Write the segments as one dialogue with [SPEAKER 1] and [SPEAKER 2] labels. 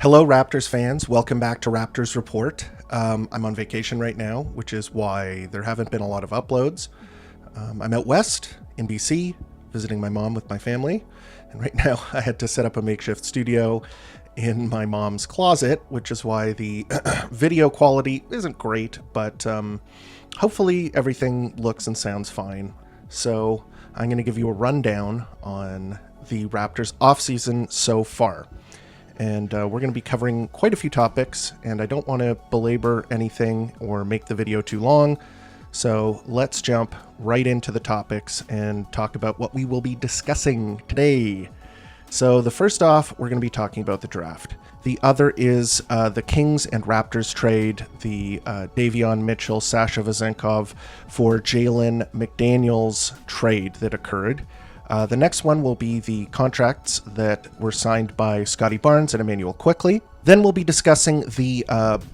[SPEAKER 1] Hello, Raptors fans. Welcome back to Raptors Report. I'm on vacation right now, which is why there haven't been a lot of uploads. I'm out west in BC, visiting my mom with my family. And right now I had to set up a makeshift studio in my mom's closet, which is why the video quality isn't great, but hopefully everything looks and sounds fine. So I'm going to give you a rundown on the Raptors offseason so far. And we're going to be covering quite a few topics, and I don't want to belabor anything or make the video too long. So let's jump right into the topics and talk about what we will be discussing today. So the first off, we're going to be talking about the draft. The other is the Kings and Raptors trade, the Davion Mitchell, Sasha Vezenkov for Jalen McDaniels trade that occurred. The next one will be the contracts that were signed by Scotty Barnes and Emmanuel Quickley. Then we'll be discussing the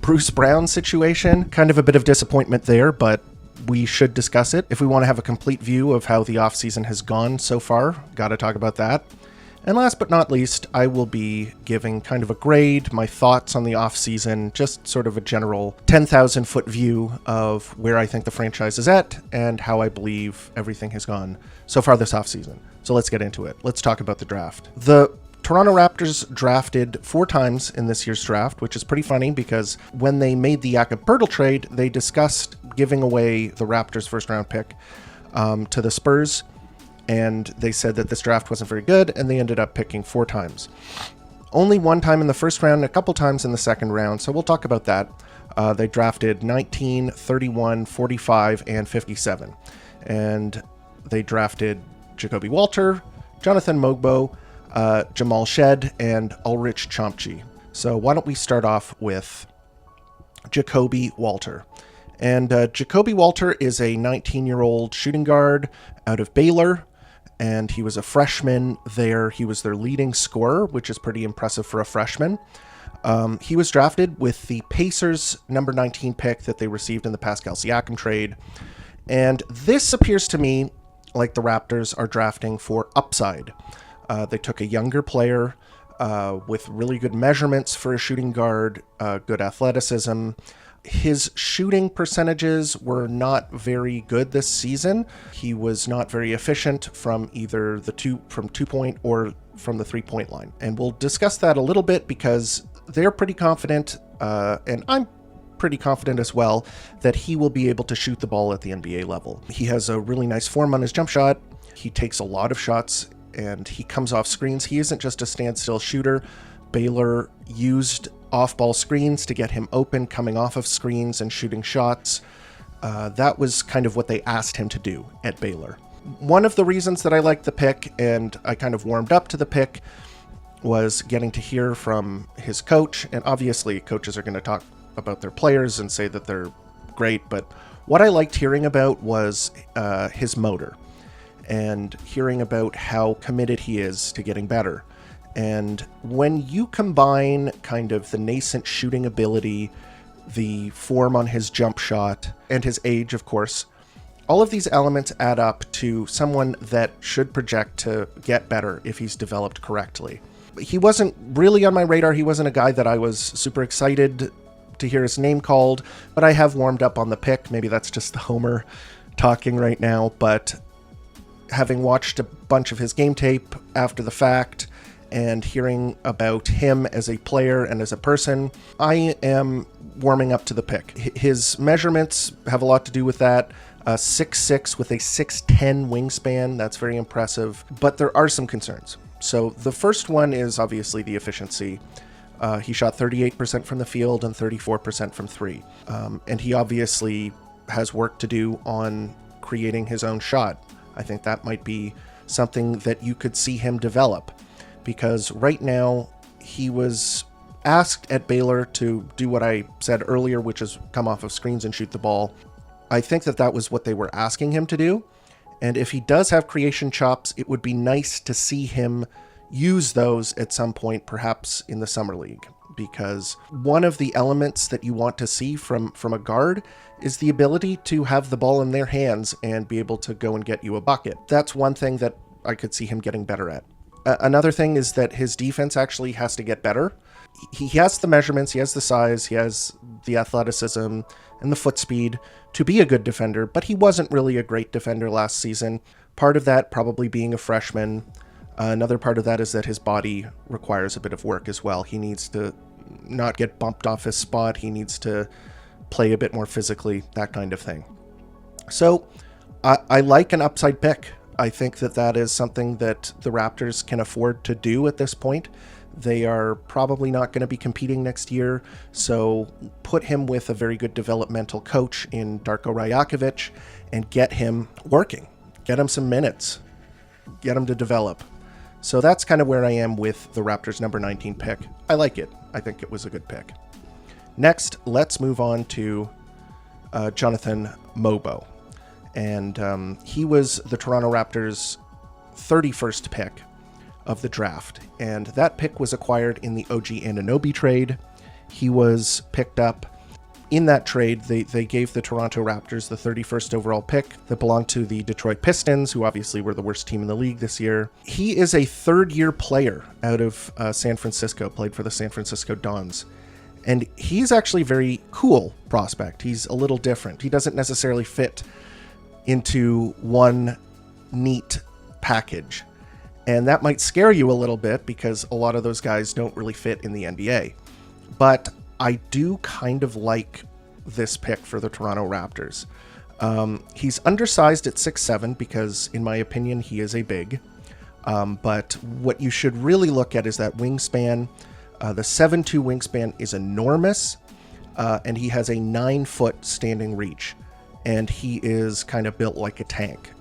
[SPEAKER 1] Bruce Brown situation. Kind of a bit of disappointment there, but we should discuss it. If we want to have a complete view of how the offseason has gone so far, got to talk about that. And last but not least, I will be giving kind of a grade, my thoughts on the offseason, just sort of a general 10,000 foot view of where I think the franchise is at and how I believe everything has gone so far this offseason. So let's get into it. Let's talk about the draft. The Toronto Raptors drafted 4 times in this year's draft, which is pretty funny because when they made the Jakob Poeltl trade, they discussed giving away the Raptors' first round pick to the Spurs. And they said that this draft wasn't very good, and they ended up picking 4 times. Only 1 time in the first round, a couple times in the second round, so we'll talk about that. They drafted 19, 31, 45, and 57. And they drafted Jacoby Walter, Jonathan Mogbo, Jamal Shead, and Ulrich Chomche. So why don't we start off with Jacoby Walter. And Jacoby Walter is a 19-year-old shooting guard out of Baylor. And he was a freshman there. He was their leading scorer, which is pretty impressive for a freshman. He was drafted with the Pacers' number 19 pick that they received in the Pascal Siakam trade. And this appears to me like the Raptors are drafting for upside. They took a younger player with really good measurements for a shooting guard, good athleticism. His shooting percentages were not very good this season. He was not very efficient from either the 2-point or from the 3-point line. And we'll discuss that a little bit because they're pretty confident, and I'm pretty confident as well, that he will be able to shoot the ball at the NBA level. He has a really nice form on his jump shot. He takes a lot of shots and he comes off screens. He isn't just a standstill shooter. Baylor used off-ball screens to get him open, coming off of screens and shooting shots. That was kind of what they asked him to do at Baylor. One of the reasons that I liked the pick, and I kind of warmed up to the pick, was getting to hear from his coach. And obviously, coaches are going to talk about their players and say that they're great, but what I liked hearing about was his motor and hearing about how committed he is to getting better. And when you combine kind of the nascent shooting ability, the form on his jump shot, and his age, of course, all of these elements add up to someone that should project to get better if he's developed correctly. He wasn't really on my radar. He wasn't a guy that I was super excited to hear his name called, but I have warmed up on the pick. Maybe that's just the homer talking right now, but having watched a bunch of his game tape after the fact, and hearing about him as a player and as a person, I am warming up to the pick. His measurements have a lot to do with that. 6'6" with a 6'10" wingspan. That's very impressive, but there are some concerns. So the first one is obviously the efficiency. He shot 38% from the field and 34% from 3. And he obviously has work to do on creating his own shot. I think that might be something that you could see him develop. Because right now, he was asked at Baylor to do what I said earlier, which is come off of screens and shoot the ball. I think that that was what they were asking him to do. And if he does have creation chops, it would be nice to see him use those at some point, perhaps in the summer league. Because one of the elements that you want to see from a guard is the ability to have the ball in their hands and be able to go and get you a bucket. That's one thing that I could see him getting better at. Another thing is that his defense actually has to get better. He has the measurements, he has the size, he has the athleticism and the foot speed to be a good defender, but he wasn't really a great defender last season. Part of that probably being a freshman. Another part of that is that his body requires a bit of work as well. He needs to not get bumped off his spot. He needs to play a bit more physically, that kind of thing. So I like an upside pick. I think that that is something that the Raptors can afford to do at this point. They are probably not going to be competing next year, so put him with a very good developmental coach in Darko Rajakovic and get him working. Get him some minutes. Get him to develop. So that's kind of where I am with the Raptors number 19 pick. I like it. I think it was a good pick. Next, let's move on to Jonathan Mogbo. And he was the Toronto Raptors' 31st pick of the draft. And that pick was acquired in the OG Anunoby trade. He was picked up in that trade. They gave the Toronto Raptors the 31st overall pick that belonged to the Detroit Pistons, who obviously were the worst team in the league this year. He is a third-year player out of San Francisco, played for the San Francisco Dons. And he's actually a very cool prospect. He's a little different. He doesn't necessarily fit into one neat package. And that might scare you a little bit because a lot of those guys don't really fit in the NBA. But I do kind of like this pick for the Toronto Raptors. He's undersized at 6'7" because, in my opinion, he is a big. But what you should really look at is that wingspan. The 7'2" wingspan is enormous, and he has a 9-foot standing reach. And he is kind of built like a tank,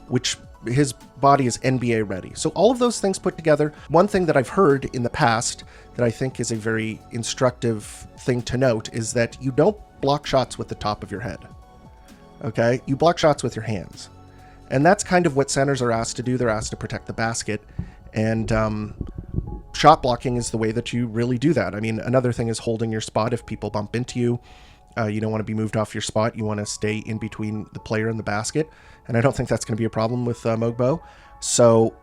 [SPEAKER 1] which his body is NBA ready. So all of those things put together, one thing that I've heard in the past that I think is a very instructive thing to note is that you don't block shots with the top of your head. Okay? You block shots with your hands. And that's kind of what centers are asked to do. They're asked to protect the basket. And shot blocking is the way that you really do that. I mean, another thing is holding your spot if people bump into you. You don't want to be moved off your spot. You want to stay in between the player and the basket. And I don't think that's going to be a problem with Mogbo. So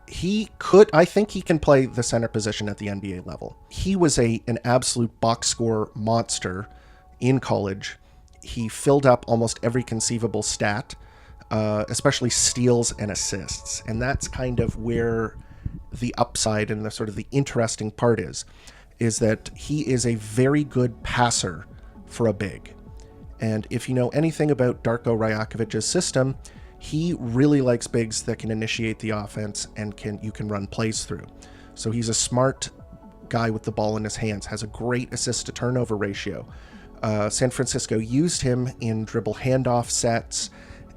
[SPEAKER 1] I think he can play the center position at the NBA level. He was an absolute box score monster in college. He filled up almost every conceivable stat, especially steals and assists. And that's kind of where the upside and the sort of the interesting part is that he is a very good passer for a big. And if you know anything about Darko Rajakovic's system, he really likes bigs that can initiate the offense and you can run plays through. So he's a smart guy with the ball in his hands, has a great assist to turnover ratio. San Francisco used him in dribble handoff sets,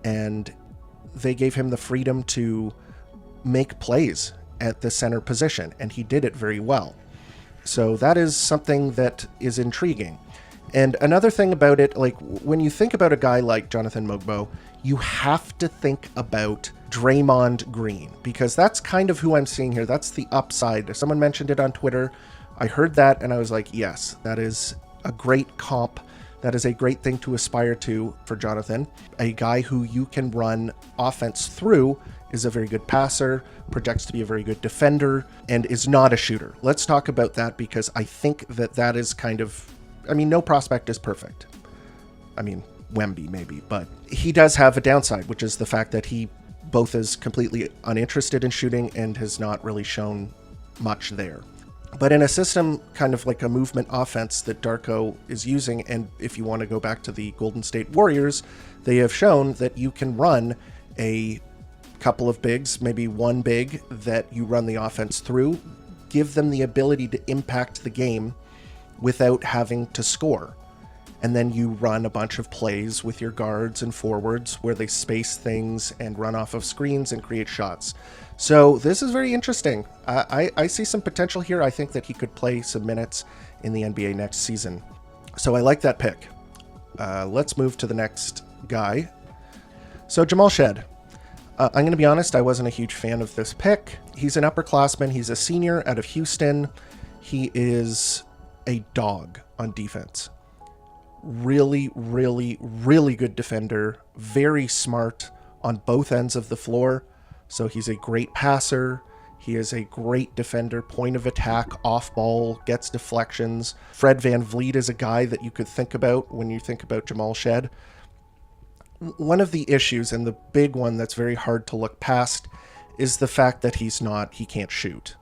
[SPEAKER 1] and they gave him the freedom to make plays at the center position, and he did it very well. So that is something that is intriguing. And another thing about it, like when you think about a guy like Jonathan Mogbo, you have to think about Draymond Green, because that's kind of who I'm seeing here. That's the upside. Someone mentioned it on Twitter. I heard that and I was like, yes, that is a great comp. That is a great thing to aspire to for Jonathan. A guy who you can run offense through, is a very good passer, projects to be a very good defender, and is not a shooter. Let's talk about that, because I think that is kind of, I mean, no prospect is perfect. I mean, Wemby maybe, but he does have a downside, which is the fact that he both is completely uninterested in shooting and has not really shown much there. But in a system kind of like a movement offense that Darko is using, and if you want to go back to the Golden State Warriors, they have shown that you can run a couple of bigs, maybe one big that you run the offense through, give them the ability to impact the game without having to score. And then you run a bunch of plays with your guards and forwards where they space things and run off of screens and create shots. So this is very interesting. I see some potential here. I think that he could play some minutes in the NBA next season. So I like that pick. Let's move to the next guy. So Jamal Shead. I'm going to be honest, I wasn't a huge fan of this pick. He's an upperclassman. He's a senior out of Houston. He is a dog on defense. Really, really, really good defender. Very smart on both ends of the floor. So he's a great passer. He is a great defender, point of attack, off ball, gets deflections. Fred VanVleet is a guy that you could think about when you think about Jamal Shead. One of the issues, and the big one that's very hard to look past, is the fact that he can't shoot.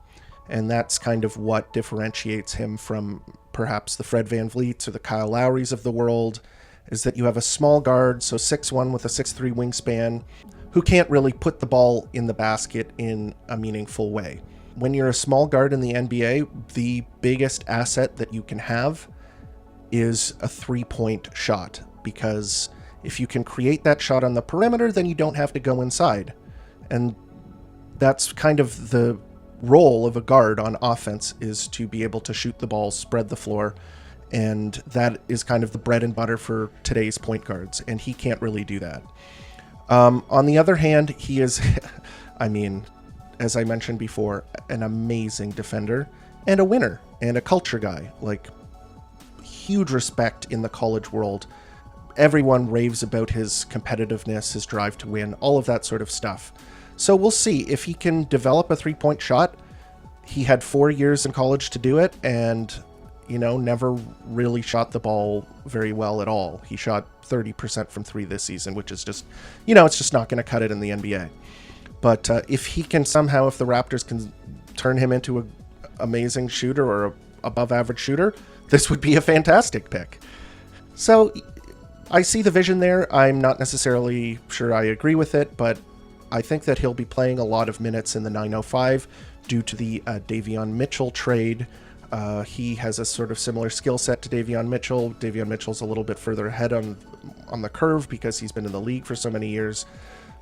[SPEAKER 1] And that's kind of what differentiates him from perhaps the Fred VanVleets or the Kyle Lowrys of the world, is that you have a small guard, so 6'1" with a 6'3" wingspan, who can't really put the ball in the basket in a meaningful way. When you're a small guard in the NBA, the biggest asset that you can have is a three-point shot, because if you can create that shot on the perimeter, then you don't have to go inside. And that's kind of the role of a guard on offense, is to be able to shoot the ball, spread the floor, and that is kind of the bread and butter for today's point guards, and he can't really do that. On the other hand, he is, I mean, as I mentioned before, an amazing defender and a winner and a culture guy. Like, huge respect in the college world. Everyone raves about his competitiveness, his drive to win, all of that sort of stuff. So we'll see if he can develop a three-point shot. He had 4 years in college to do it, and, never really shot the ball very well at all. He shot 30% from three this season, which is just, it's just not going to cut it in the NBA. But if he can somehow, if the Raptors can turn him into an amazing shooter or above average shooter, this would be a fantastic pick. So I see the vision there. I'm not necessarily sure I agree with it, but I think that he'll be playing a lot of minutes in the 905 due to the Davion Mitchell trade. He has a sort of similar skill set to Davion Mitchell. Davion Mitchell's a little bit further ahead on the curve because he's been in the league for so many years.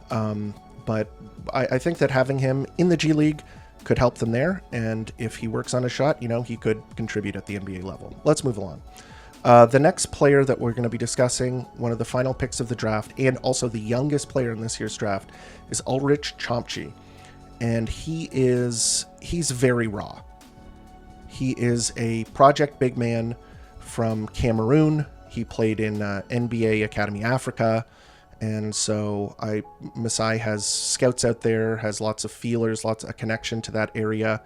[SPEAKER 1] But I think that having him in the G League could help them there. And if he works on a shot, he could contribute at the NBA level. Let's move along. The next player that we're going to be discussing, one of the final picks of the draft, and also the youngest player in this year's draft, is Ulrich Chomche. And he's very raw. He is a project big man from Cameroon. He played in NBA Academy Africa. And so Masai has scouts out there, has lots of feelers, lots of connection to that area.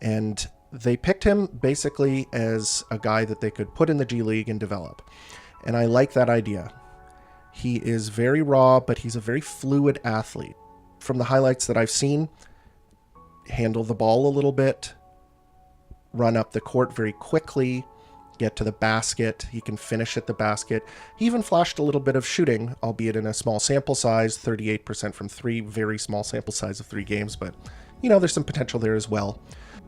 [SPEAKER 1] And they picked him basically as a guy that they could put in the G League and develop. And I like that idea. He is very raw, but he's a very fluid athlete. From the highlights that I've seen, handle the ball a little bit, run up the court very quickly, get to the basket. He can finish at the basket. He even flashed a little bit of shooting, albeit in a small sample size, 38% from three, very small sample size of 3 games, but there's some potential there as well.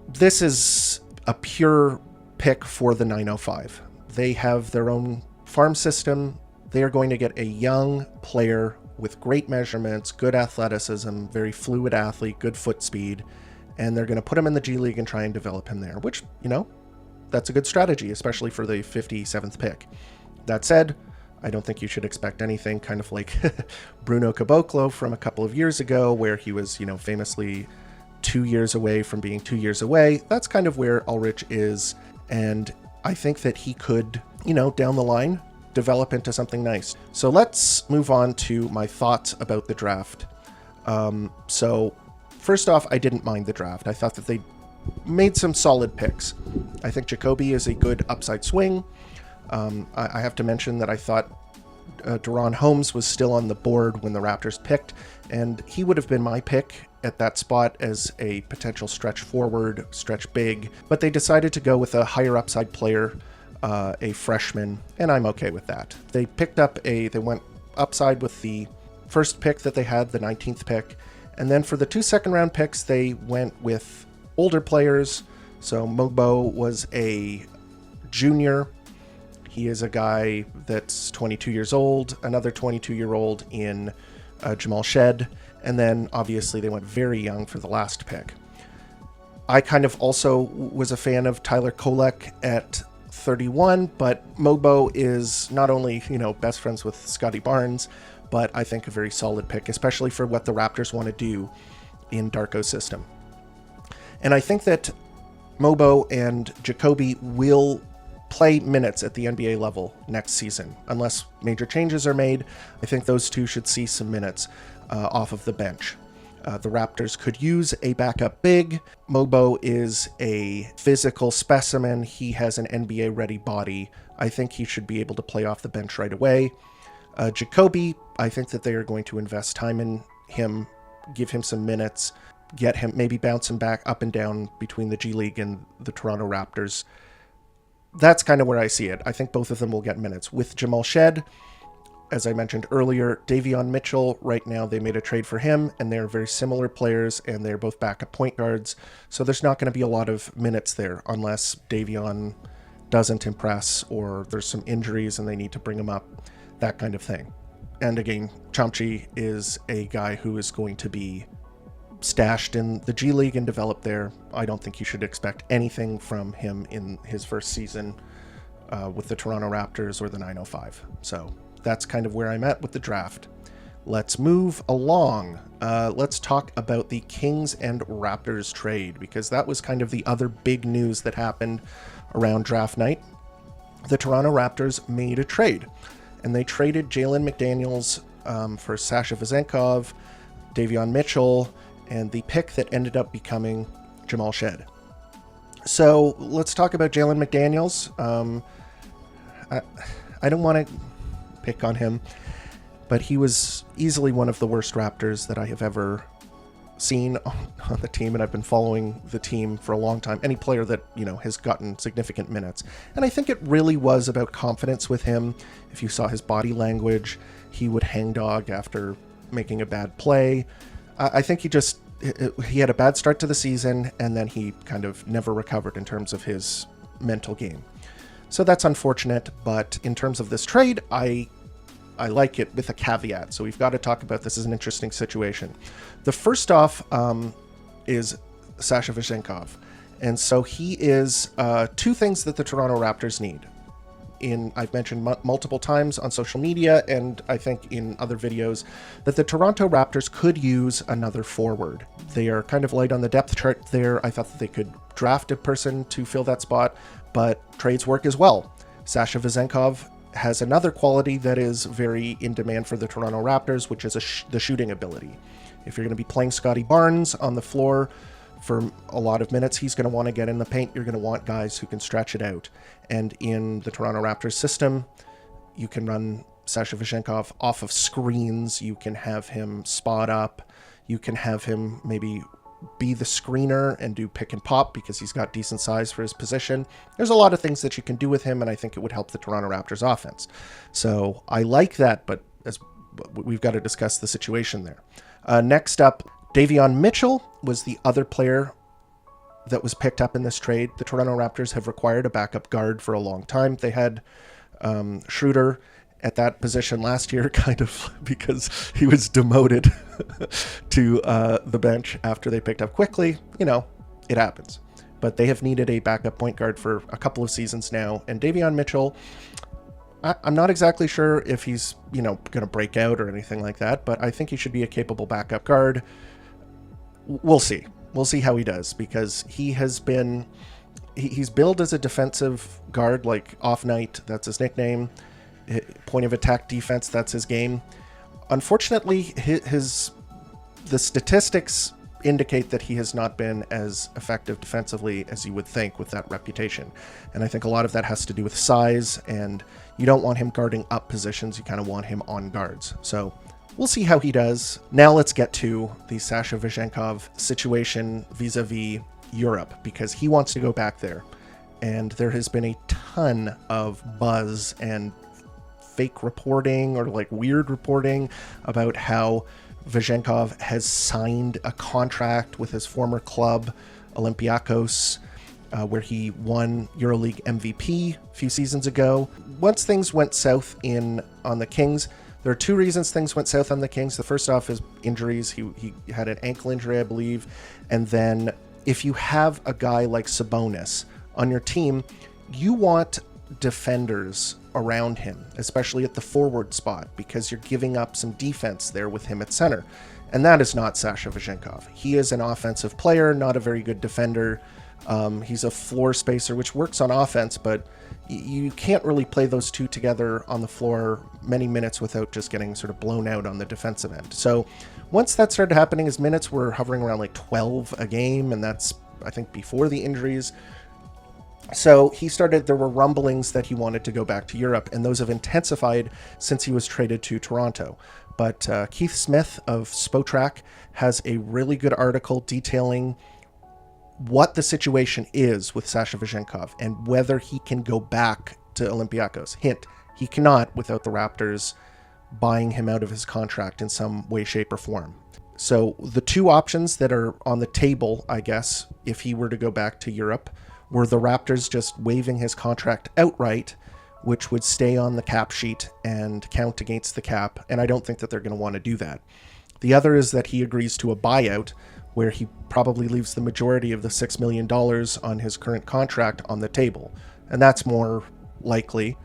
[SPEAKER 1] This is a pure pick for the 905. They have their own farm system. They are going to get a young player with great measurements, good athleticism, very fluid athlete, good foot speed, and they're going to put him in the G League and try and develop him there, which, that's a good strategy, especially for the 57th pick. That said, I don't think you should expect anything kind of like Bruno Caboclo from a couple of years ago, where he was, famously 2 years away from being 2 years away. That's kind of where Ulrich is, and I think that he could, down the line, develop into something nice. So let's move on to my thoughts about the draft. So first off, I didn't mind the draft. I thought that they made some solid picks. I think Jacoby is a good upside swing. I have to mention that I thought Deron Holmes was still on the board when the Raptors picked, and he would have been my pick at that spot as a potential stretch forward, stretch big, but they decided to go with a higher upside player, a freshman, and I'm okay with that. They went upside with the first pick that they had, the 19th pick, and then for the 2 second-round picks, they went with older players. So Mogbo was a junior. He is a guy that's 22 years old, another 22-year-old in Jamal Shead, and then obviously they went very young for the last pick. I kind of also was a fan of Tyler Kolek at 31, but Mogbo is not only, best friends with Scotty Barnes, but I think a very solid pick, especially for what the Raptors want to do in Darko's system. And I think that Mogbo and Jacoby will play minutes at the NBA level next season. Unless major changes are made, I think those two should see some minutes off of the bench. The Raptors could use a backup big. Mogbo is a physical specimen. He has an NBA-ready body. I think he should be able to play off the bench right away. Jacoby, I think that they are going to invest time in him, give him some minutes, get him, maybe bounce him back up and down between the G League and the Toronto Raptors. That's kind of where I see it. I think both of them will get minutes. With Jamal Shead, as I mentioned earlier, Davion Mitchell, right now they made a trade for him, and they're very similar players, and they're both backup point guards. So there's not going to be a lot of minutes there unless Davion doesn't impress or there's some injuries and they need to bring him up, that kind of thing. And again, Chomche is a guy who is going to be stashed in the G League and developed there. I don't think you should expect anything from him in his first season with the Toronto Raptors or the 905. So that's kind of where I'm at with the draft. Let's move along. Let's talk about the Kings and Raptors trade, because that was kind of the other big news that happened around draft night. The Toronto Raptors made a trade, and they traded Jalen McDaniels for Sasha Vezenkov, Davion Mitchell, and the pick that ended up becoming Jamal Shead. So let's talk about Jalen McDaniels. I don't want to pick on him, but he was easily one of the worst Raptors that I have ever seen on the team, and I've been following the team for a long time. Any player that, has gotten significant minutes. And I think it really was about confidence with him. If you saw his body language, he would hangdog after making a bad play. I think he had a bad start to the season, and then he kind of never recovered in terms of his mental game. So that's unfortunate, but in terms of this trade, I like it with a caveat. So we've got to talk about this as an interesting situation. The first off is Sasha Vezenkov. And so he is two things that the Toronto Raptors need. I've mentioned multiple times on social media, and I think in other videos, that the Toronto Raptors could use another forward. They are kind of light on the depth chart there. I thought that they could draft a person to fill that spot, but trades work as well. Sasha Vezenkov has another quality that is very in demand for the Toronto Raptors, which is the shooting ability. If you're going to be playing Scotty Barnes on the floor for a lot of minutes, he's going to want to get in the paint. You're going to want guys who can stretch it out. And in the Toronto Raptors system, you can run Sasha Vezenkov off of screens. You can have him spot up. You can have him maybe be the screener and do pick and pop because he's got decent size for his position. There's a lot of things that you can do with him, and I think it would help the Toronto Raptors offense. So I like that, but we've got to discuss the situation there. Next up, Davion Mitchell was the other player that was picked up in this trade. The Toronto Raptors have required a backup guard for a long time. They had Schroeder at that position last year, kind of because he was demoted to the bench after they picked up quickly. It happens. But they have needed a backup point guard for a couple of seasons now. And Davion Mitchell, I'm not exactly sure if he's, going to break out or anything like that, but I think he should be a capable backup guard. We'll see. We'll see how he does, because he's billed as a defensive guard, like Off Night, that's his nickname. Point of attack defense, that's his game. Unfortunately, the statistics indicate that he has not been as effective defensively as you would think with that reputation. And I think a lot of that has to do with size, and you don't want him guarding up positions. You kind of want him on guards. So we'll see how he does. Now let's get to the Sasha Vezenkov situation vis-a-vis Europe, because he wants to go back there. And there has been a ton of buzz and fake reporting or weird reporting about how Vezenkov has signed a contract with his former club, Olympiacos, where he won EuroLeague MVP a few seasons ago. Once things went south on the Kings, there are two reasons things went south on the Kings. The first off is injuries. He had an ankle injury, I believe. And then if you have a guy like Sabonis on your team, you want defenders around him, especially at the forward spot, because you're giving up some defense there with him at center. And that is not Sasha Vezenkov. He is an offensive player, not a very good defender. He's a floor spacer, which works on offense, but you can't really play those two together on the floor many minutes without just getting sort of blown out on the defensive end. So once that started happening, his minutes were hovering around like 12 a game, and that's, I think, before the injuries. So there were rumblings that he wanted to go back to Europe, and those have intensified since he was traded to Toronto. But Keith Smith of Spotrac has a really good article detailing what the situation is with Sasha Vezenkov and whether he can go back to Olympiacos. Hint, he cannot without the Raptors buying him out of his contract in some way, shape, or form. So the two options that are on the table, I guess, if he were to go back to Europe, were the Raptors just waiving his contract outright, which would stay on the cap sheet and count against the cap, and I don't think that they're going to want to do that. The other is that he agrees to a buyout, where he probably leaves the majority of the $6 million on his current contract on the table. And that's more likely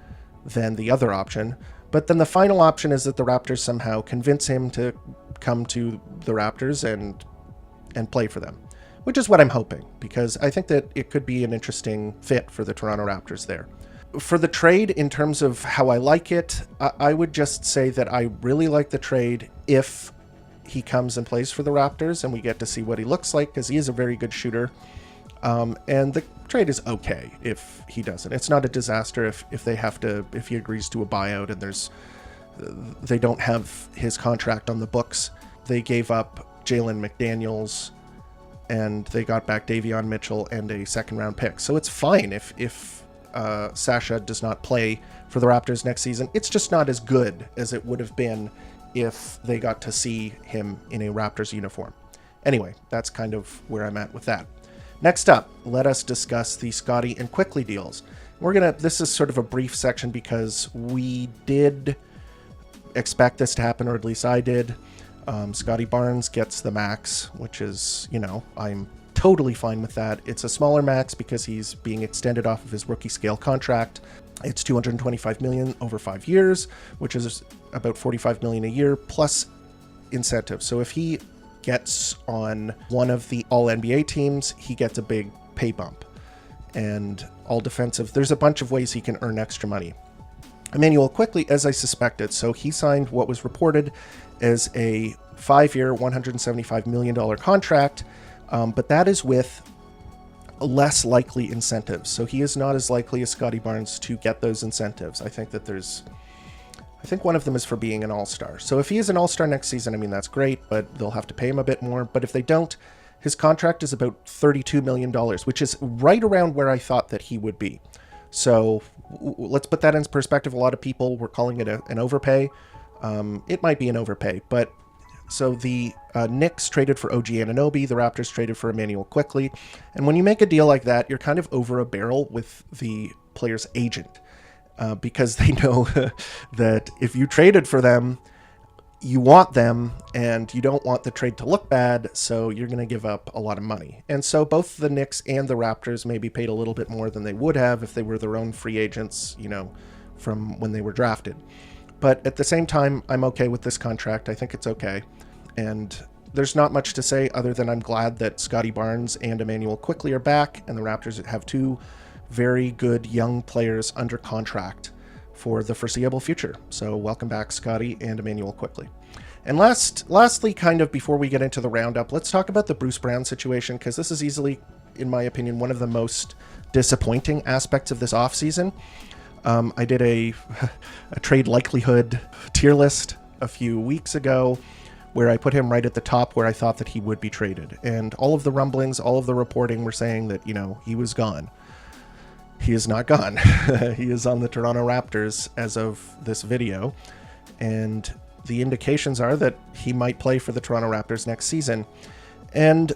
[SPEAKER 1] than the other option. But then the final option is that the Raptors somehow convince him to come to the Raptors and play for them, which is what I'm hoping, because I think that it could be an interesting fit for the Toronto Raptors there. For the trade, in terms of how I like it, I would just say that I really like the trade if he comes and plays for the Raptors and we get to see what he looks like, because he is a very good shooter. And the trade is okay if he doesn't. It's not a disaster if he agrees to a buyout and they don't have his contract on the books. They gave up Jalen McDaniels and they got back Davion Mitchell and a second round pick. So it's fine if Sasha does not play for the Raptors next season. It's just not as good as it would have been if they got to see him in a Raptors uniform. Anyway, that's kind of where I'm at with that. Next up, let us discuss the Scotty and Quickley deals. This is sort of a brief section because we did expect this to happen, or at least I did. Scotty Barnes gets the max, which is, I'm totally fine with that. It's a smaller max because he's being extended off of his rookie scale contract. It's $225 million over 5 years, which is about $45 million a year plus incentives. So if he gets on one of the All-NBA teams, he gets a big pay bump. And all defensive, there's a bunch of ways he can earn extra money. Emmanuel Quickley, as I suspected, so he signed what was reported as a 5-year, $175 million contract, but that is with less likely incentives. So he is not as likely as Scotty Barnes to get those incentives. I think one of them is for being an all-star. So if he is an all-star next season, that's great, but they'll have to pay him a bit more. But if they don't, his contract is about $32 million, which is right around where I thought that he would be. So let's put that in perspective. A lot of people were calling it an overpay. It might be an overpay, but so the Knicks traded for OG Anunoby, the Raptors traded for Emmanuel Quickley. And when you make a deal like that, you're kind of over a barrel with the player's agent because they know that if you traded for them, you want them and you don't want the trade to look bad, so you're going to give up a lot of money. And so both the Knicks and the Raptors maybe paid a little bit more than they would have if they were their own free agents, from when they were drafted. But at the same time, I'm okay with this contract. I think it's okay. And there's not much to say other than I'm glad that Scotty Barnes and Emmanuel Quickley are back, and the Raptors have two very good young players under contract for the foreseeable future. So welcome back, Scotty and Emmanuel Quickley. And lastly, kind of before we get into the roundup, let's talk about the Bruce Brown situation, because this is easily, in my opinion, one of the most disappointing aspects of this offseason. I did a trade likelihood tier list a few weeks ago where I put him right at the top where I thought that he would be traded. And all of the rumblings, all of the reporting were saying that, he was gone. He is not gone. He is on the Toronto Raptors as of this video. And the indications are that he might play for the Toronto Raptors next season. And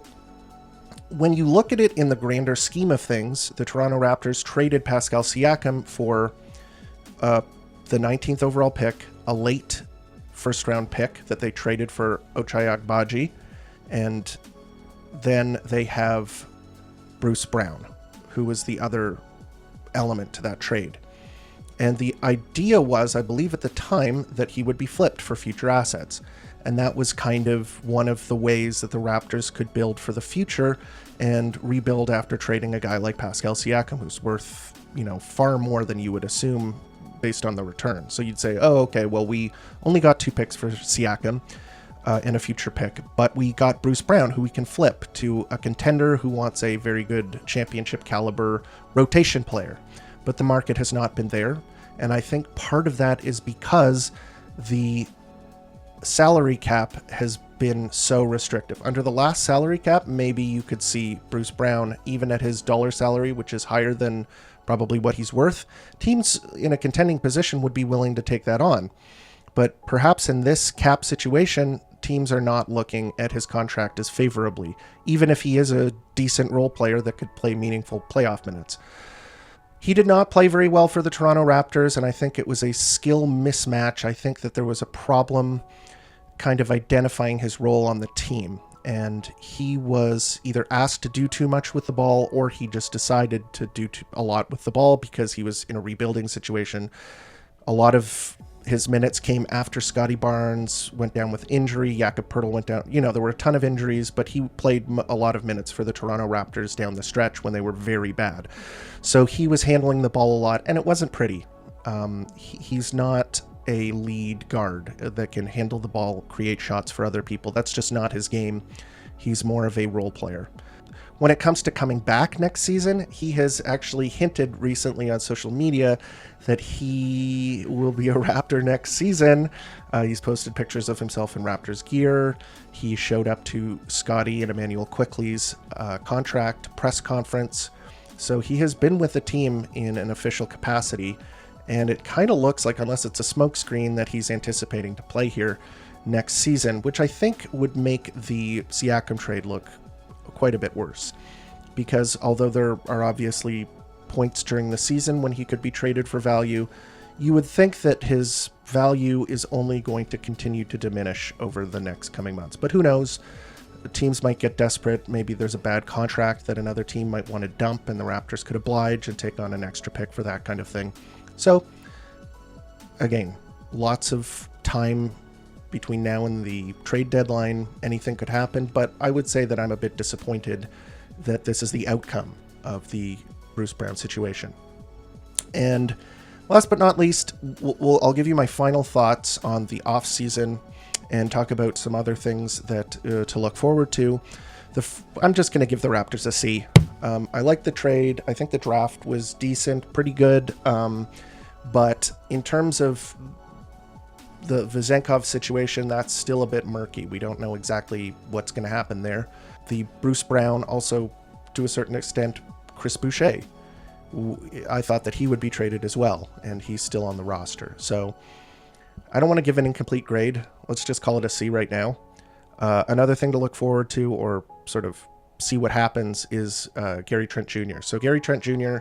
[SPEAKER 1] when you look at it in the grander scheme of things, the Toronto Raptors traded Pascal Siakam for the 19th overall pick, a late first-round pick that they traded for Ochai Agbaji, and then they have Bruce Brown, who was the other element to that trade. And the idea was, I believe at the time, that he would be flipped for future assets. And that was kind of one of the ways that the Raptors could build for the future and rebuild after trading a guy like Pascal Siakam, who's worth, far more than you would assume based on the return. So you'd say, oh, okay, well, we only got 2 picks for Siakam and a future pick, but we got Bruce Brown, who we can flip to a contender who wants a very good championship caliber rotation player. But the market has not been there. And I think part of that is because the salary cap has been so restrictive. Under the last salary cap, maybe you could see Bruce Brown, even at his dollar salary, which is higher than probably what he's worth, teams in a contending position would be willing to take that on. But perhaps in this cap situation, teams are not looking at his contract as favorably, even if he is a decent role player that could play meaningful playoff minutes. He did not play very well for the Toronto Raptors, and I think it was a skill mismatch. I think that there was a problem kind of identifying his role on the team, and he was either asked to do too much with the ball, or he just decided to do a lot with the ball because he was in a rebuilding situation. A lot of his minutes came after Scotty Barnes went down with injury. Jakob Poeltl went down. There were a ton of injuries, but he played a lot of minutes for the Toronto Raptors down the stretch when they were very bad. So he was handling the ball a lot, and it wasn't pretty. He's not a lead guard that can handle the ball, create shots for other people. That's just not his game. He's more of a role player. When it comes to coming back next season, he has actually hinted recently on social media that he will be a Raptor next season. He's posted pictures of himself in Raptors gear. He showed up to Scotty and Emmanuel Quickley's contract press conference. So he has been with the team in an official capacity, and it kind of looks like, unless it's a smokescreen, that he's anticipating to play here next season, which I think would make the Siakam trade look quite a bit worse, because although there are obviously points during the season when he could be traded for value, you would think that his value is only going to continue to diminish over the next coming months. But who knows? Teams might get desperate. Maybe there's a bad contract that another team might want to dump, and the Raptors could oblige and take on an extra pick for that kind of thing. So again, lots of time between now and the trade deadline. Anything could happen, but I would say that I'm a bit disappointed that this is the outcome of the Bruce Brown situation. And last but not least, I'll give you my final thoughts on the offseason and talk about some other things that to look forward to. I'm just going to give the Raptors a C. I like the trade. I think the draft was decent, pretty good. But in terms of the Vezenkov situation, that's still a bit murky. We don't know exactly what's going to happen there. The Bruce Brown, also to a certain extent, Chris Boucher. I thought that he would be traded as well, and he's still on the roster. So I don't want to give an incomplete grade. Let's just call it a C right now. Another thing to look forward to, or sort of see what happens, is Gary Trent Jr. So Gary Trent Jr.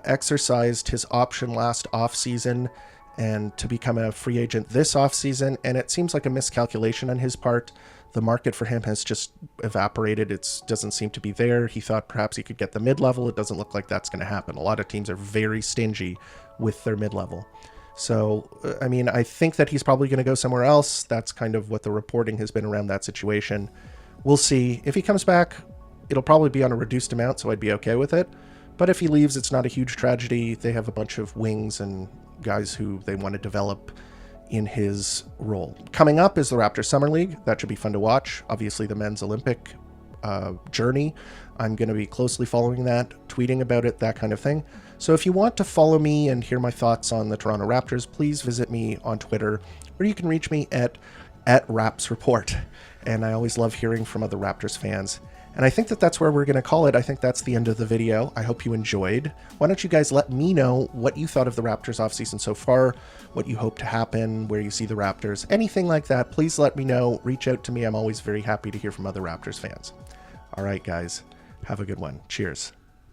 [SPEAKER 1] Exercised his option last offseason and to become a free agent this offseason, and it seems like a miscalculation on his part. The market for him has just evaporated. It doesn't seem to be there. He thought perhaps he could get the mid-level. It doesn't look like that's going to happen. A lot of teams are very stingy with their mid-level. So, I mean, I think that he's probably going to go somewhere else. That's kind of what the reporting has been around that situation. We'll see. If he comes back, it'll probably be on a reduced amount, so I'd be okay with it. But if he leaves, it's not a huge tragedy. They have a bunch of wings and guys who they want to develop in his role. Coming up is the Raptors Summer League. That should be fun to watch. Obviously, the men's Olympic journey. I'm going to be closely following that, tweeting about it, that kind of thing. So if you want to follow me and hear my thoughts on the Toronto Raptors, please visit me on Twitter, or you can reach me at Raps Report. And I always love hearing from other Raptors fans. And I think that that's where we're going to call it. I think that's the end of the video. I hope you enjoyed. Why don't you guys let me know what you thought of the Raptors offseason so far, what you hope to happen, where you see the Raptors, anything like that. Please let me know. Reach out to me. I'm always very happy to hear from other Raptors fans. All right, guys. Have a good one. Cheers.